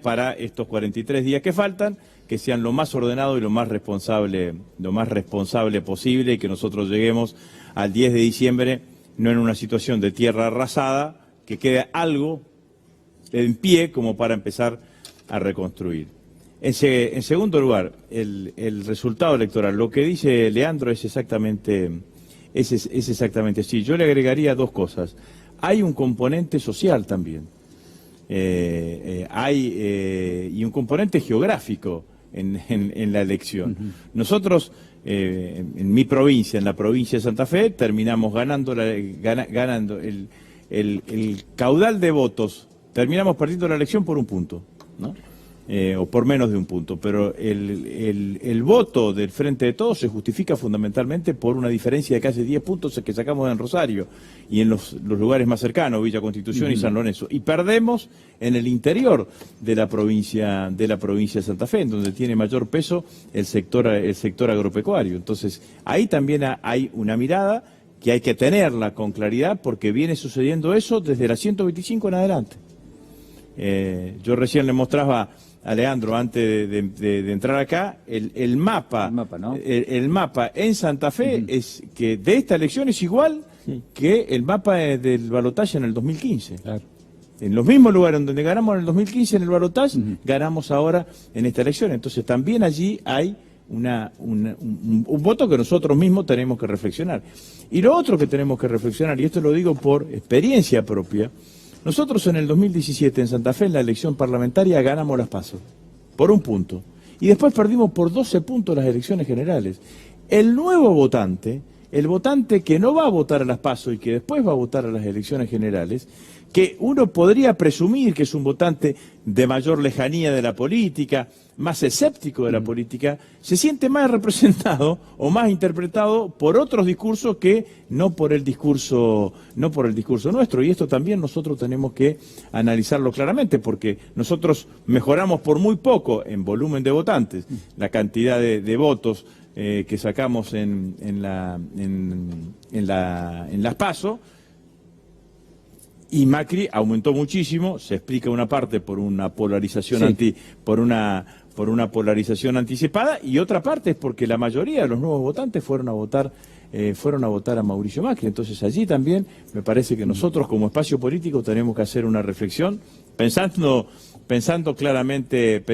para estos 43 días que faltan, que sean lo más ordenado y lo más responsable posible, y que nosotros lleguemos al 10 de diciembre no en una situación de tierra arrasada, que quede algo en pie como para empezar a reconstruir. En segundo lugar, el resultado electoral. Lo que dice Leandro es exactamente así. Yo le agregaría 2 cosas. Hay un componente social también. Y un componente geográfico en la elección. Nosotros, en mi provincia, en la provincia de Santa Fe, terminamos ganando el caudal de votos, terminamos perdiendo la elección por 1 punto, ¿no? O por menos de 1 punto, pero el voto del Frente de Todos se justifica fundamentalmente por una diferencia de casi 10 puntos que sacamos en Rosario y en los lugares más cercanos, Villa Constitución y San Lorenzo, y perdemos en el interior de la provincia de Santa Fe, en donde tiene mayor peso el sector agropecuario. Entonces ahí también hay una mirada que hay que tenerla con claridad, porque viene sucediendo eso desde la 125 en adelante. Yo recién le mostraba a Leandro, antes de entrar acá, el mapa, ¿no? el mapa en Santa Fe es que de esta elección es igual que el mapa del balotaje en el 2015. Claro. En los mismos lugares donde ganamos en el 2015 en el balotaje, ganamos ahora en esta elección. Entonces también allí hay un voto que nosotros mismos tenemos que reflexionar. Y lo otro que tenemos que reflexionar, y esto lo digo por experiencia propia, nosotros en el 2017 en Santa Fe en la elección parlamentaria ganamos las PASO por 1 punto y después perdimos por 12 puntos las elecciones generales. El nuevo votante, el votante que no va a votar a las PASO y que después va a votar a las elecciones generales, que uno podría presumir que es un votante de mayor lejanía de la política, más escéptico de la política, se siente más representado o más interpretado por otros discursos que no por el discurso nuestro. Y esto también nosotros tenemos que analizarlo claramente, porque nosotros mejoramos por muy poco en volumen de votantes, la cantidad de votos que sacamos en las PASO. Y Macri aumentó muchísimo, se explica una parte por una polarización por una polarización anticipada, y otra parte es porque la mayoría de los nuevos votantes fueron a votar a Mauricio Macri. Entonces allí también me parece que nosotros como espacio político tenemos que hacer una reflexión pensando claramente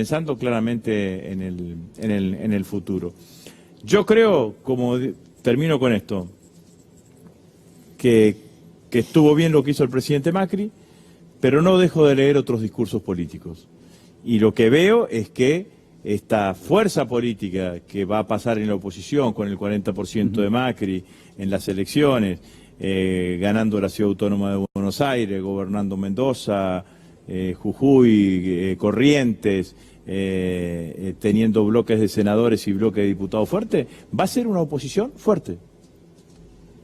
en el futuro. Yo creo, termino con esto, que estuvo bien lo que hizo el presidente Macri, pero no dejo de leer otros discursos políticos. Y lo que veo es que esta fuerza política que va a pasar en la oposición con el 40% de Macri en las elecciones, ganando la Ciudad Autónoma de Buenos Aires, gobernando Mendoza, Jujuy, Corrientes, teniendo bloques de senadores y bloques de diputados fuertes, va a ser una oposición fuerte.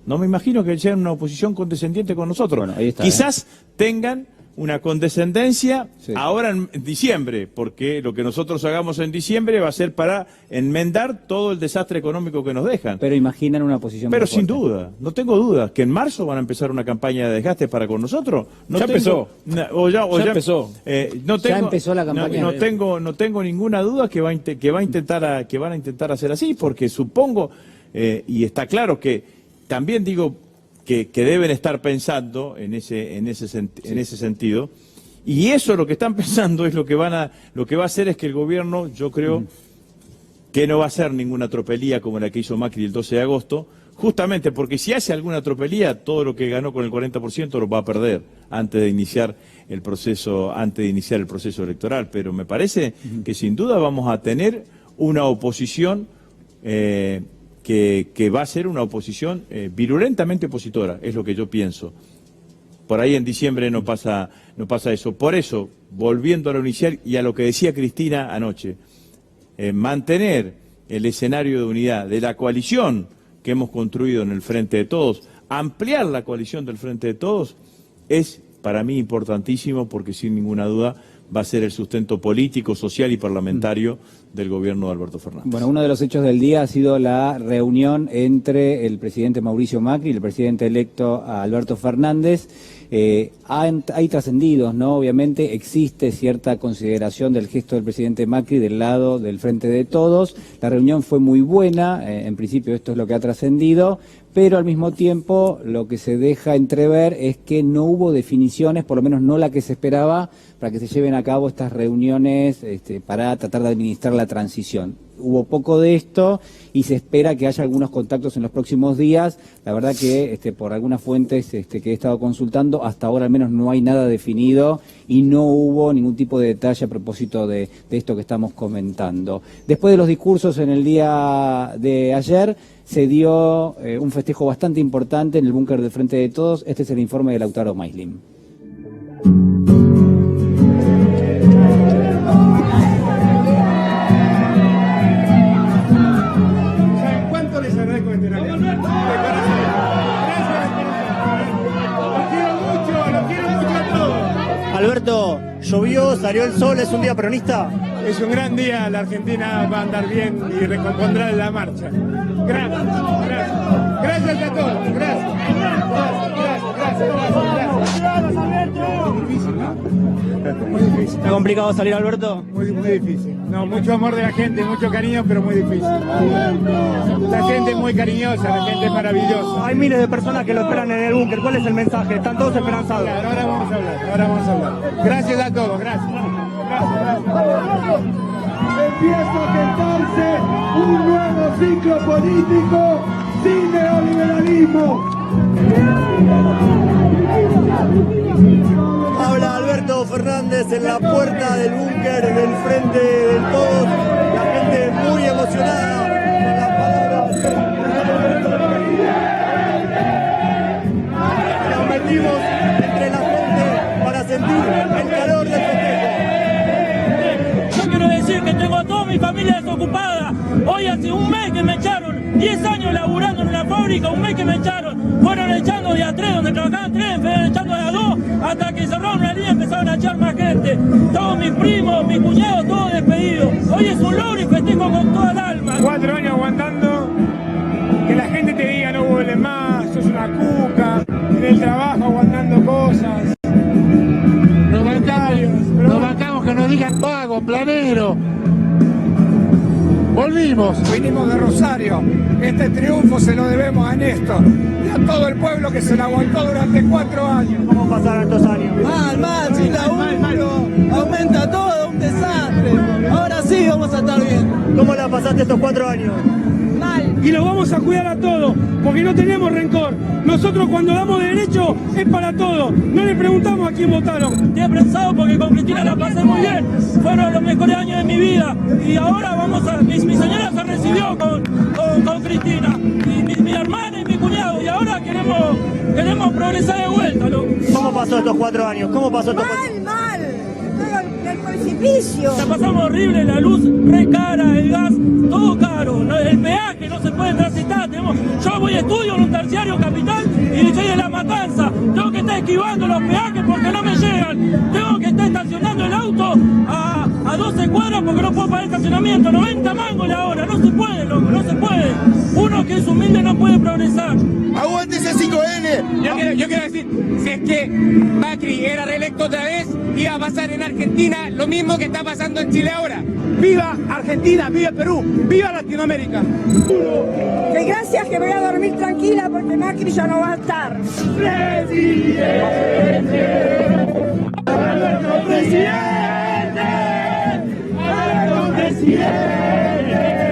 No me imagino que sea una oposición condescendiente con nosotros. Bueno, ahí está, quizás tengan una condescendencia ahora en diciembre, porque lo que nosotros hagamos en diciembre va a ser para enmendar todo el desastre económico que nos dejan. Pero imaginan una oposición Pero muy sin fuerte. duda, no tengo dudas, que en marzo van a empezar una campaña de desgaste para con nosotros. Ya empezó. Ya Empezó. Ya empezó la campaña. No tengo ninguna duda que van a intentar hacer así, porque supongo, y está claro que también digo que deben estar pensando en ese sentido, y eso lo que están pensando es lo que va a hacer es que el gobierno, yo creo que no va a hacer ninguna tropelía como la que hizo Macri el 12 de agosto, justamente porque si hace alguna tropelía, todo lo que ganó con el 40% lo va a perder antes de iniciar el proceso electoral. Pero me parece que sin duda vamos a tener una oposición que va a ser una oposición virulentamente opositora, es lo que yo pienso. Por ahí en diciembre no pasa eso. Por eso, volviendo a lo inicial y a lo que decía Cristina anoche, mantener el escenario de unidad de la coalición que hemos construido en el Frente de Todos, ampliar la coalición del Frente de Todos, es para mí importantísimo, porque sin ninguna duda va a ser el sustento político, social y parlamentario del gobierno de Alberto Fernández. Bueno, uno de los hechos del día ha sido la reunión entre el presidente Mauricio Macri y el presidente electo Alberto Fernández. Hay trascendidos, ¿no? Obviamente existe cierta consideración del gesto del presidente Macri del lado del Frente de Todos. La reunión fue muy buena, en principio esto es lo que ha trascendido, pero al mismo tiempo lo que se deja entrever es que no hubo definiciones, por lo menos no la que se esperaba, para que se lleven a cabo estas reuniones para tratar de administrar la transición. Hubo poco de esto y se espera que haya algunos contactos en los próximos días. La verdad que por algunas fuentes que he estado consultando, hasta ahora al menos no hay nada definido y no hubo ningún tipo de detalle a propósito de esto que estamos comentando. Después de los discursos en el día de ayer, se dio un festejo bastante importante en el búnker del Frente de Todos. Este es el informe de Lautaro Maislim. ¿Cuánto les agradezco este horario? De corazón. Gracias. Los quiero mucho a todos. Alberto, llovió, salió el sol, ¿es un día peronista? Es un gran día, la Argentina va a andar bien y recompondrá la marcha. Gracias, gracias. Gracias a todos, gracias. Gracias. ¿Está complicado salir, Alberto? Muy difícil. No, mucho amor de la gente, mucho cariño, pero muy difícil. La gente es muy cariñosa, la gente es maravillosa. Hay miles de personas que lo esperan en el búnker. ¿Cuál es el mensaje? Están todos esperanzados. Claro, ahora vamos a hablar. Gracias a todos, gracias. Empieza a gestarse un nuevo ciclo político sin neoliberalismo. Habla Alberto Fernández en la puerta del búnker del Frente del Todos. La gente muy emocionada con las palabras. Nos metimos entre la gente para sentir el calor del festejo. Yo quiero decir que tengo a toda mi familia desocupada. Hoy hace un mes que me echaron, 10 años laburando en una fábrica, un mes que me echaron. Fueron echando de a 3, donde trabajaban 3, fueron echando de a 2, hasta que cerraron una línea y empezaron a echar más gente. Todos mis primos, mis cuñados, todos despedidos. Hoy es un logro y festejo con toda el alma. 4 años aguantando, que la gente te diga no vuelves más, sos una cuca, en el trabajo aguantando cosas. Nos bancamos que nos digan pago, planero. Volvimos. Vinimos de Rosario. Este triunfo se lo debemos a Néstor y a todo el pueblo que se lo aguantó durante 4 años. ¿Cómo pasaron estos años? Mal, sin laburo, aumenta todo, un desastre. Ahora sí vamos a estar bien. ¿Cómo la pasaste estos 4 años? Mal. Y los vamos a cuidar a todos, porque no tenemos rencor. Nosotros cuando damos derecho es para todos. No le preguntamos a quién votaron. Estoy prensado porque con Cristina la pasé muy bien. Fueron los mejores años de mi vida. Y ahora vamos a... Mi señora se recibió con Cristina. Y mi hermana y mi cuñado. Y ahora queremos progresar de vuelta, ¿no? ¿Cómo pasó estos 4 años? ¿Cómo pasó estos 4 años? Mal. El precipicio. La pasamos horrible, la luz re cara, el gas, todo caro, ¿no? El peaje no se puede transitar. Yo voy a estudio en un terciario capital y soy de La Matanza. Tengo que estar esquivando los peajes porque no me llegan. Tengo que estar estacionando el auto a 12 cuadras porque no puedo pagar estacionamiento. 90 mangos la hora, no se puede, loco, no se puede. Uno que es humilde no puede progresar. ¡Aguante ese 5N! Yo quiero decir, si es que Macri era reelecto otra vez, iba a pasar en Argentina lo mismo que está pasando en Chile ahora. ¡Viva Argentina! ¡Viva Perú! ¡Viva Latinoamérica! Que gracias que voy a dormir tranquila porque Macri ya no va a estar.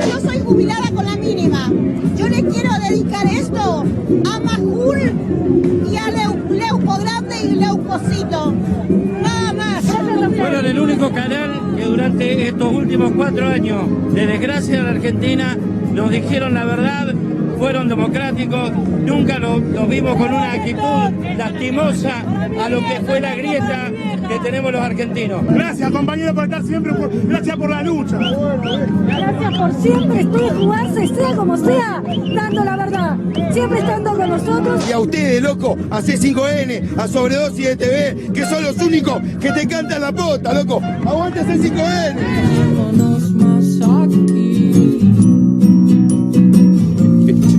Yo soy jubilada con la mínima. Yo le quiero dedicar esto a Majul y a Leuco Grande y Leucocito. Nada más. Fueron el único canal que durante estos últimos 4 años de desgracia en la Argentina nos dijeron la verdad, fueron democráticos, nunca los vimos con una actitud lastimosa a lo que fue la grieta que tenemos los argentinos. Gracias, compañero, por estar siempre, gracias por la lucha. Gracias por siempre, estoy a jugarse, sea como sea, dando la verdad. Siempre estando con nosotros. Y a ustedes, loco, a C5N, a Sobredosis de TV, que son los únicos que te cantan la pota, loco. ¡Aguante C5N!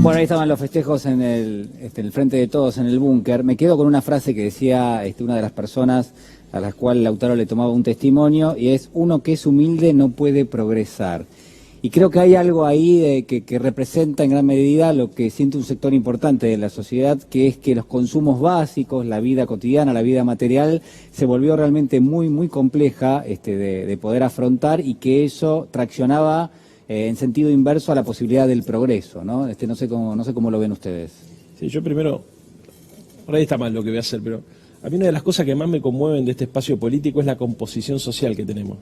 Bueno, ahí estaban los festejos en el Frente de Todos, en el búnker. Me quedo con una frase que decía una de las personas a las cuales Lautaro le tomaba un testimonio, y es: uno que es humilde no puede progresar. Y creo que hay algo ahí que representa en gran medida lo que siente un sector importante de la sociedad, que es que los consumos básicos, la vida cotidiana, la vida material, se volvió realmente muy, muy compleja de poder afrontar, y que eso traccionaba en sentido inverso a la posibilidad del progreso, ¿no? No sé cómo lo ven ustedes. Sí, yo primero, por ahí está mal lo que voy a hacer, pero a mí una de las cosas que más me conmueven de este espacio político es la composición social que tenemos.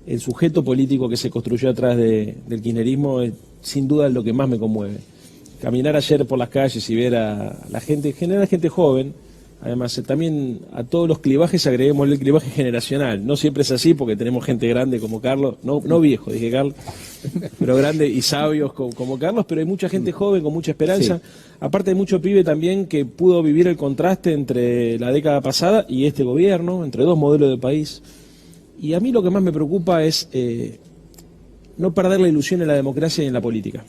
El sujeto político que se construyó atrás del kirchnerismo es sin duda lo que más me conmueve. Caminar ayer por las calles y ver a la gente, en general gente joven, además también a todos los clivajes agreguemos el clivaje generacional. No siempre es así porque tenemos gente grande como Carlos, no viejo, dije Carlos, pero grande y sabios como Carlos, pero hay mucha gente joven con mucha esperanza. Sí. Aparte hay mucho pibe también que pudo vivir el contraste entre la década pasada y este gobierno, entre dos modelos de país. Y a mí lo que más me preocupa es no perder la ilusión en la democracia y en la política.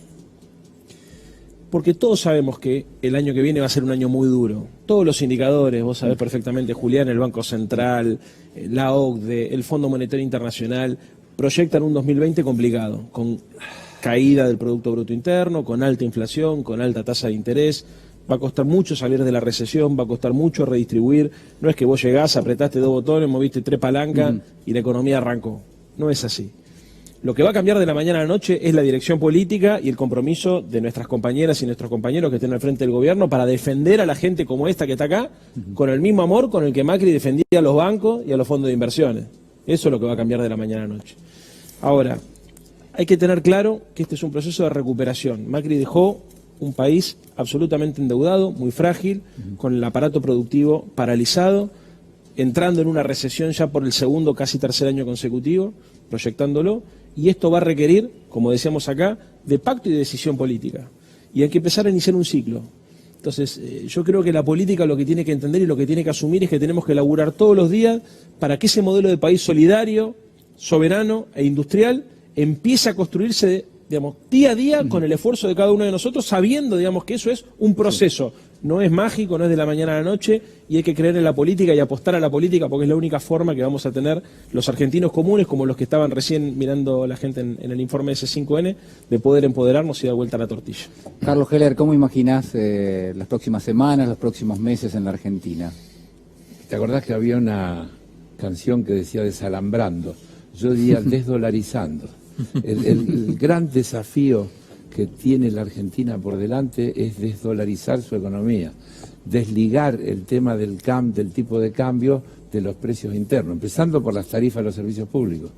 porque todos sabemos que el año que viene va a ser un año muy duro. Todos los indicadores, vos sabés perfectamente, Julián, el Banco Central, la OCDE, el Fondo Monetario Internacional, proyectan un 2020 complicado, con caída del Producto Bruto Interno, con alta inflación, con alta tasa de interés. Va a costar mucho salir de la recesión, va a costar mucho redistribuir. No es que vos llegás, apretaste 2 botones, moviste 3 palancas y la economía arrancó. No es así. Lo que va a cambiar de la mañana a la noche es la dirección política y el compromiso de nuestras compañeras y nuestros compañeros que estén al frente del gobierno para defender a la gente como esta que está acá, con el mismo amor con el que Macri defendía a los bancos y a los fondos de inversiones. Eso es lo que va a cambiar de la mañana a la noche. Ahora, hay que tener claro que este es un proceso de recuperación. Macri dejó un país absolutamente endeudado, muy frágil, con el aparato productivo paralizado, entrando en una recesión ya por el segundo, casi tercer año consecutivo, proyectándolo, y esto va a requerir, como decíamos acá, de pacto y de decisión política. Y hay que empezar a iniciar un ciclo. Entonces, yo creo que la política lo que tiene que entender y lo que tiene que asumir es que tenemos que laburar todos los días para que ese modelo de país solidario, soberano e industrial empiece a construirse, digamos, día a día con el esfuerzo de cada uno de nosotros, sabiendo, digamos, que eso es un proceso. No es mágico, no es de la mañana a la noche, y hay que creer en la política y apostar a la política porque es la única forma que vamos a tener los argentinos comunes, como los que estaban recién mirando la gente en el informe de C5N, de poder empoderarnos y dar vuelta a la tortilla. Carlos Heller, ¿cómo imaginás las próximas semanas, los próximos meses en la Argentina? ¿Te acordás que había una canción que decía desalambrando? Yo diría desdolarizando. El gran desafío que tiene la Argentina por delante es desdolarizar su economía, desligar el tema del tipo de cambio de los precios internos, empezando por las tarifas de los servicios públicos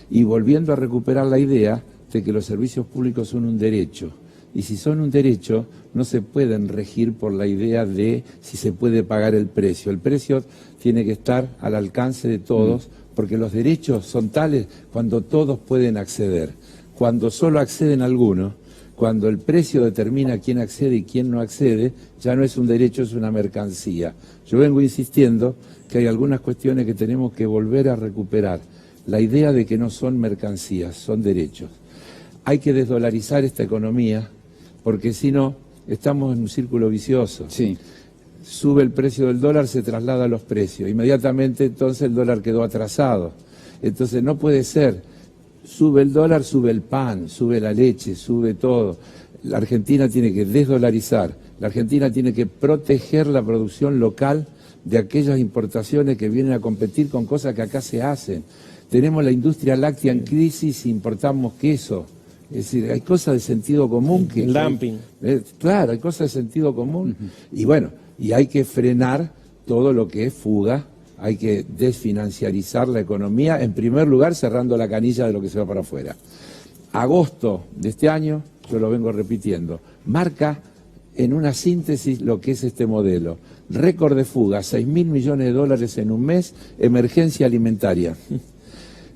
y volviendo a recuperar la idea de que los servicios públicos son un derecho. Y si son un derecho, no se pueden regir por la idea de si se puede pagar el precio. El precio tiene que estar al alcance de todos, porque los derechos son tales cuando todos pueden acceder. Cuando solo acceden algunos, cuando el precio determina quién accede y quién no accede, ya no es un derecho, es una mercancía. Yo vengo insistiendo que hay algunas cuestiones que tenemos que volver a recuperar. La idea de que no son mercancías, son derechos. Hay que desdolarizar esta economía, porque si no, estamos en un círculo vicioso. Sí. Sube el precio del dólar, se traslada a los precios. Inmediatamente entonces el dólar quedó atrasado. Entonces no puede ser. Sube el dólar, sube el pan, sube la leche, sube todo. La Argentina tiene que desdolarizar. La Argentina tiene que proteger la producción local de aquellas importaciones que vienen a competir con cosas que acá se hacen. Tenemos la industria láctea en crisis e importamos queso. Es decir, hay cosas de sentido común que... El dumping. Claro, hay cosas de sentido común. Y bueno, y hay que frenar todo lo que es fuga. Hay que desfinanciarizar la economía, en primer lugar cerrando la canilla de lo que se va para afuera. Agosto de este año, yo lo vengo repitiendo, marca en una síntesis lo que es este modelo. Récord de fuga, 6.000 millones de dólares en un mes, emergencia alimentaria.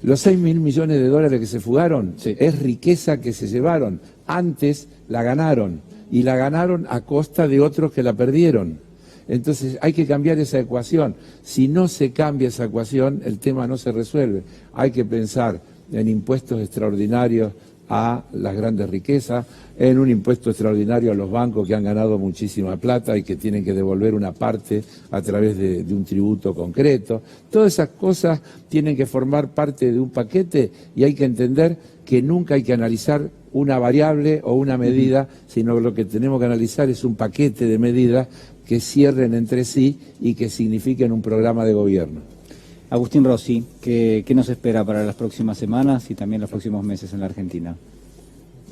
Los 6.000 millones de dólares que se fugaron es riqueza que se llevaron. Antes la ganaron, y la ganaron a costa de otros que la perdieron. Entonces hay que cambiar esa ecuación. Si no se cambia esa ecuación, el tema no se resuelve. Hay que pensar en impuestos extraordinarios a las grandes riquezas, en un impuesto extraordinario a los bancos que han ganado muchísima plata y que tienen que devolver una parte a través de un tributo concreto. Todas esas cosas tienen que formar parte de un paquete y hay que entender que nunca hay que analizar una variable o una medida, sino lo que tenemos que analizar es un paquete de medidas que cierren entre sí y que signifiquen un programa de gobierno. Agustín Rossi, ¿qué nos espera para las próximas semanas y también los próximos meses en la Argentina?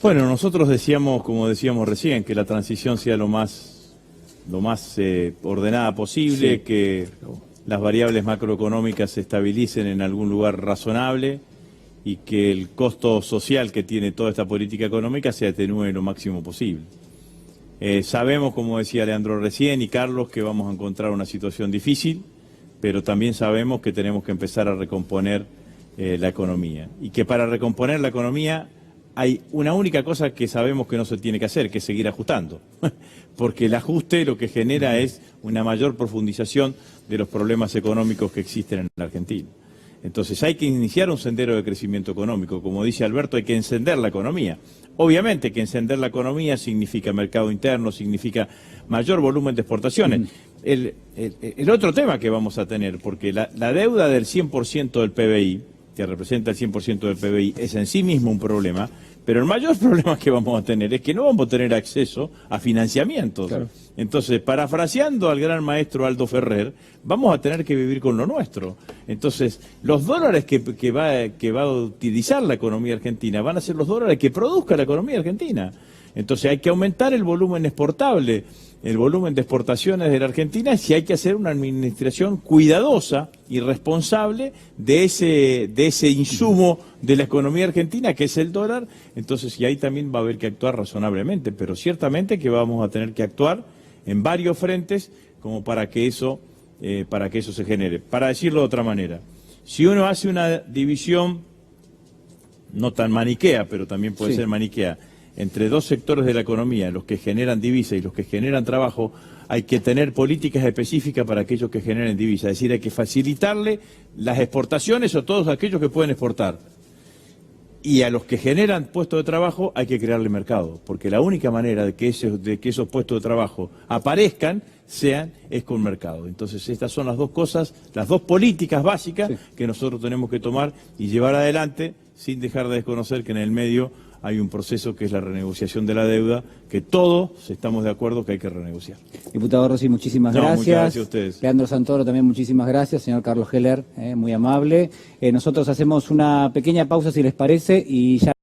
Bueno, nosotros decíamos, como decíamos recién, que la transición sea lo más ordenada posible, que las variables macroeconómicas se estabilicen en algún lugar razonable y que el costo social que tiene toda esta política económica se atenúe lo máximo posible. Sabemos, como decía Leandro recién y Carlos, que vamos a encontrar una situación difícil, pero también sabemos que tenemos que empezar a recomponer la economía. Y que para recomponer la economía hay una única cosa que sabemos que no se tiene que hacer, que es seguir ajustando. Porque el ajuste lo que genera es una mayor profundización de los problemas económicos que existen en la Argentina. Entonces hay que iniciar un sendero de crecimiento económico. Como dice Alberto, hay que encender la economía. Obviamente que encender la economía significa mercado interno, significa mayor volumen de exportaciones. El otro tema que vamos a tener, porque la deuda del 100% del PBI, que representa el 100% del PBI, es en sí mismo un problema, pero el mayor problema que vamos a tener es que no vamos a tener acceso a financiamientos. Claro. Entonces, parafraseando al gran maestro Aldo Ferrer, vamos a tener que vivir con lo nuestro. Entonces, los dólares que va a utilizar la economía argentina van a ser los dólares que produzca la economía argentina. Entonces hay que aumentar el volumen exportable, el volumen de exportaciones de la Argentina, si hay que hacer una administración cuidadosa y responsable de ese insumo de la economía argentina, que es el dólar. Entonces, y ahí también va a haber que actuar razonablemente, pero ciertamente que vamos a tener que actuar en varios frentes como para que eso se genere. Para decirlo de otra manera, si uno hace una división no tan maniquea, pero también puede ser maniquea, entre dos sectores de la economía, los que generan divisa y los que generan trabajo, hay que tener políticas específicas para aquellos que generen divisa. Es decir, hay que facilitarle las exportaciones a todos aquellos que pueden exportar. Y a los que generan puestos de trabajo hay que crearle mercado, porque la única manera de que esos puestos de trabajo aparezcan es con mercado. Entonces estas son las dos cosas, las dos políticas básicas que nosotros tenemos que tomar y llevar adelante, sin dejar de desconocer que en el medio hay un proceso que es la renegociación de la deuda, que todos estamos de acuerdo que hay que renegociar. Diputado Rossi, muchísimas gracias. Muchas gracias a ustedes. Leandro Santoro, también muchísimas gracias. Señor Carlos Heller, muy amable. Nosotros hacemos una pequeña pausa, si les parece, y ya...